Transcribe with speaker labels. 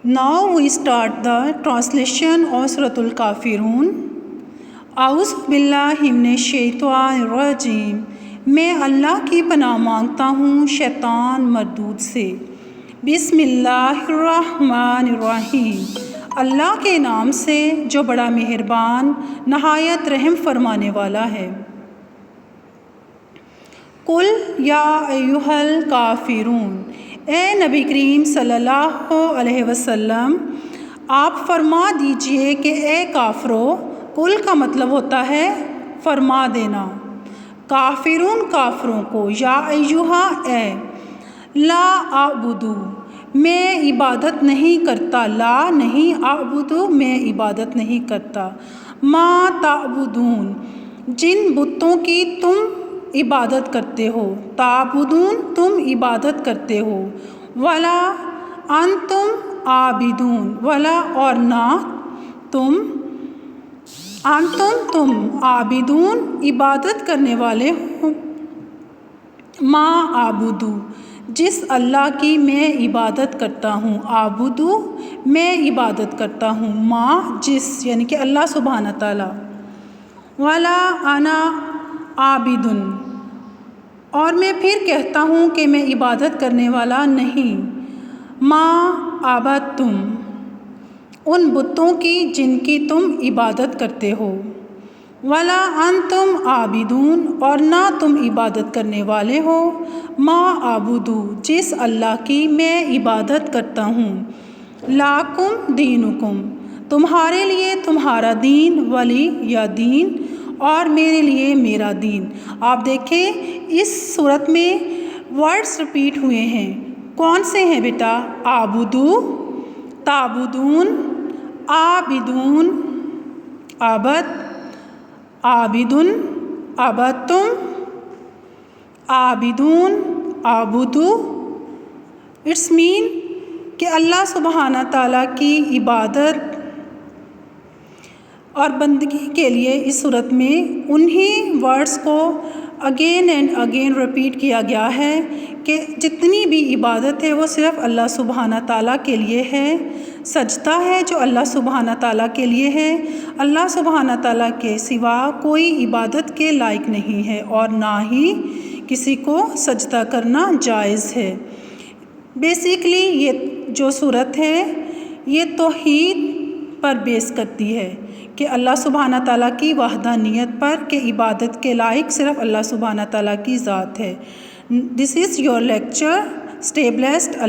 Speaker 1: Now we start the translation of Surah Al-Kafirun. A'udhu billahi minash shaitanir rajim. میں اللہ کی پناہ مانگتا ہوں شیطان مردود سے۔ بسم اللہ الرحمن الرحیم، اللہ کے نام سے جو بڑا مہربان نہایت رحم فرمانے والا ہے۔ قل یا ایھا الکافرون، اے نبی کریم صلی اللہ علیہ وسلم آپ فرما دیجئے کہ اے کافرو۔ قل کا مطلب ہوتا ہے فرما دینا، کافرون کافروں کو، یا ایھا اے، لا اعبدو میں عبادت نہیں کرتا، لا نہیں، اعبدو میں عبادت نہیں کرتا، ما تعبدون جن بتوں کی تم عبادت کرتے ہو، تعبدون تم عبادت کرتے ہو، ولا انتم عابدون ولا اور نہ تم، انتم تم، عابدون عبادت کرنے والے ہو، ما اعبدو جس اللہ کی میں عبادت کرتا ہوں، اعبدو میں عبادت کرتا ہوں، ما جس یعنی کہ اللہ سبحانہ تعالیٰ، ولا انا عابدن اور میں پھر کہتا ہوں کہ میں عبادت کرنے والا نہیں، ما عبدتم ان بتوں کی جن کی تم عبادت کرتے ہو، ولا انتم عابدون اور نہ تم عبادت کرنے والے ہو، ما اعبدو جس اللہ کی میں عبادت کرتا ہوں، لاکم دینکم تمہارے لیے تمہارا دین، ولی یا دین اور میرے لیے میرا دین۔ آپ دیکھیں اس صورت میں ورڈز ریپیٹ ہوئے ہیں، کون سے ہیں بیٹا؟ اعبدو، تعبدون، عابدون، عبد، عابدن، عبدتم، عابدون، اعبدو۔ اٹس مین کہ اللہ سبحانہ تعالیٰ کی عبادت اور بندگی کے لیے اس صورت میں انہی ورڈز کو اگین اینڈ اگین ریپیٹ کیا گیا ہے کہ جتنی بھی عبادت ہے وہ صرف اللہ سبحانہ تعالیٰ کے لیے ہے، سجدہ ہے جو اللہ سبحانہ تعالیٰ کے لیے ہے، اللہ سبحانہ تعالیٰ کے سوا کوئی عبادت کے لائق نہیں ہے اور نہ ہی کسی کو سجدہ کرنا جائز ہے۔ بیسیکلی یہ جو صورت ہے یہ توحید پر بیس کرتی ہے کہ اللہ سبحانہ تعالیٰ کی وحدانیت پر کہ عبادت کے لائق صرف اللہ سبحانہ تعالیٰ کی ذات ہے۔ This is your lecture, stay blessed.